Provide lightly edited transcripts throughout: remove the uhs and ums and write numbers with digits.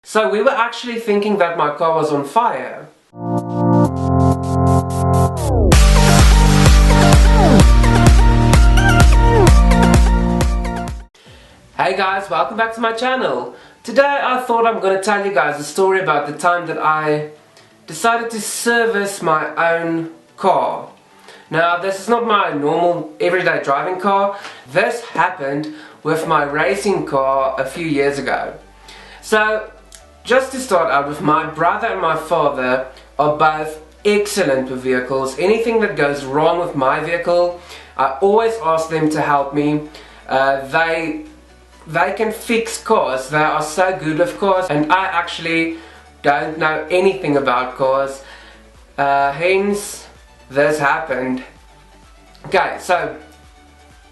So we were actually thinking that my car was on fire. Hey guys, welcome back to my channel. Today I thought I'm going to tell you guys a story about the time that I decided to service my own car. Now this is not my normal everyday driving car. This happened with my racing car a few years ago. So just to start out with, my brother and my father are both excellent with vehicles. Anything that goes wrong with my vehicle, I always ask them to help me. They can fix cars. They are so good with cars, and I actually don't know anything about cars. Hence this happened. Okay, so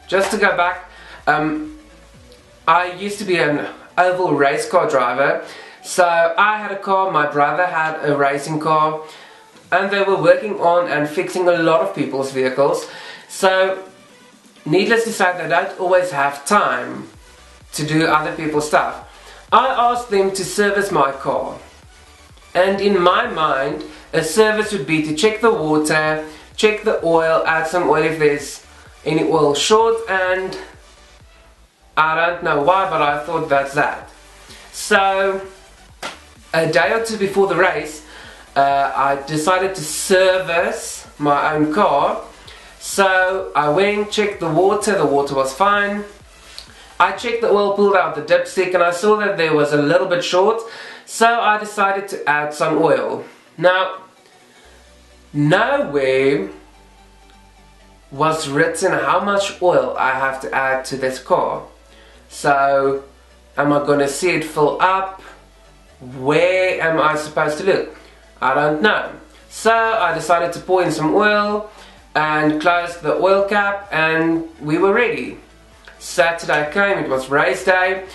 just to go back, I used to be an oval race car driver. So I had a car, my brother had a racing car, and they were working on and fixing a lot of people's vehicles. So needless to say, they don't always have time to do other people's stuff. I asked them to service my car, and in my mind a service would be to check the water, check the oil, add some oil if there's any oil short, and I don't know why, but I thought that's that. So a day or two before the race, I decided to service my own car. So I went, checked the water was fine. I checked the oil, pulled out the dipstick, and I saw that there was a little bit short, so I decided to add some oil. Now, nowhere was written how much oil I have to add to this car. So, am I going to see it fill up? Where am I supposed to look? I don't know. So I decided to pour in some oil and close the oil cap, and we were ready. Saturday came, it was race day.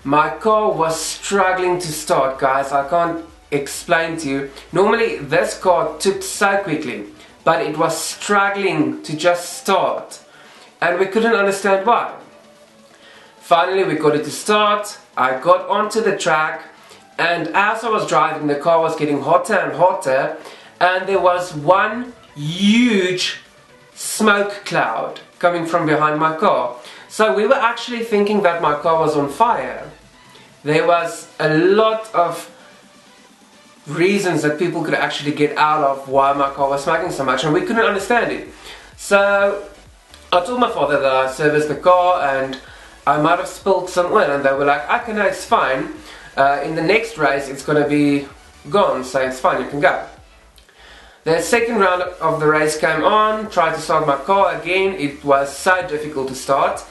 My car was struggling to start, guys. I can't explain to you. Normally this car took so quickly, but it was struggling to just start, and we couldn't understand why. Finally we got it to start. I got onto the track, and as I was driving, the car was getting hotter and hotter, and there was one huge smoke cloud coming from behind my car. So we were actually thinking that my car was on fire. There was a lot of reasons that people could actually get out of why my car was smoking so much, and we couldn't understand it. So I told my father that I serviced the car and I might have spilled some oil, and they were like, okay, no, it's fine. In the next race it's going to be gone, so it's fine, you can go. The second round of the race came on, tried to start my car again. It was so difficult to start.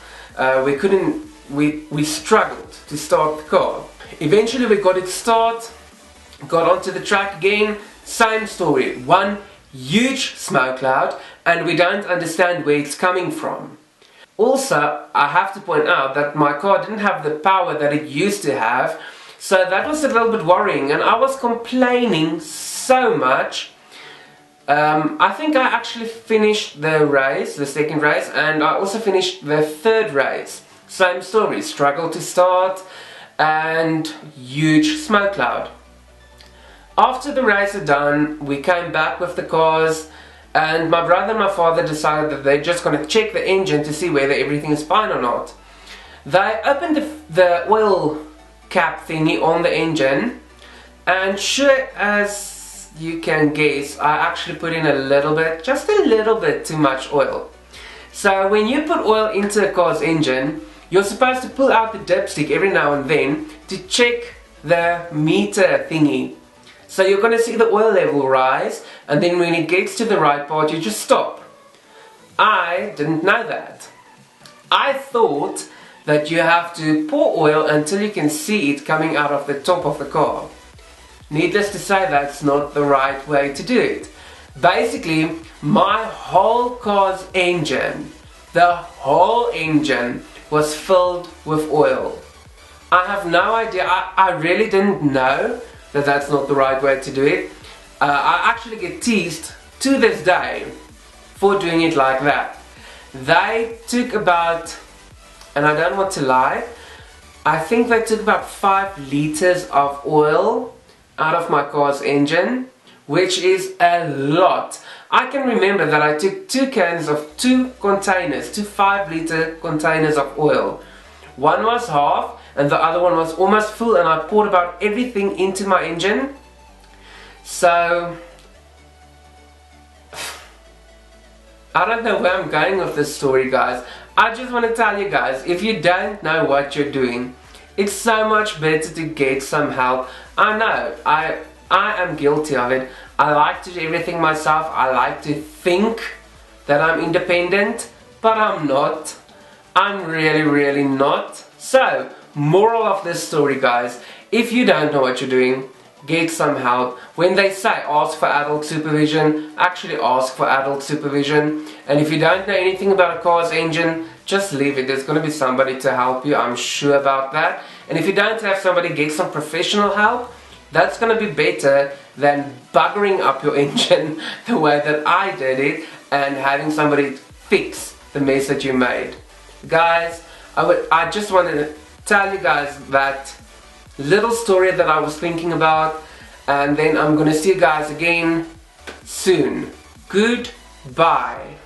We struggled to start the car. Eventually we got it to start, got onto the track again, same story. One huge smoke cloud, and we don't understand where it's coming from. Also, I have to point out that my car didn't have the power that it used to have, so that was a little bit worrying, and I was complaining so much. I think I actually finished the race, the second race, and I also finished the third race. Same story, struggled to start and huge smoke cloud. After the race had done, we came back with the cars, and my brother and my father decided that they're just going to check the engine to see whether everything is fine or not. They opened the oil cap thingy on the engine, and sure as you can guess, I actually put in a little bit, just a little bit too much oil. So when you put oil into a car's engine, you're supposed to pull out the dipstick every now and then to check the meter thingy. So you're going to see the oil level rise, and then when it gets to the right part, you just stop. I didn't know that. I thought that you have to pour oil until you can see it coming out of the top of the car. Needless to say, that's not the right way to do it. Basically, my whole car's engine, the whole engine, was filled with oil. I have no idea, I really didn't know that that's not the right way to do it. I actually get teased to this day for doing it like that. They took about, and I don't want to lie, I think they took about 5 liters of oil out of my car's engine, which is a lot. I can remember that I took 2 containers, 2 5-liter containers of oil. One was half and the other one was almost full, and I poured about everything into my engine. So I don't know where I'm going with this story, guys. I just want to tell you guys, if you don't know what you're doing, it's so much better to get some help. I know, I am guilty of it. I like to do everything myself. I like to think that I'm independent, but I'm not. I'm really not. So, moral of this story, guys, if you don't know what you're doing, get some help. When they say ask for adult supervision, actually ask for adult supervision. And if you don't know anything about a car's engine, just leave it. There's going to be somebody to help you, I'm sure about that. And if you don't have somebody, get some professional help. That's going to be better than buggering up your engine the way that I did it and having somebody fix the mess that you made. Guys, I just wanted to tell you guys that little story that I was thinking about, and then I'm gonna see you guys again soon. Goodbye.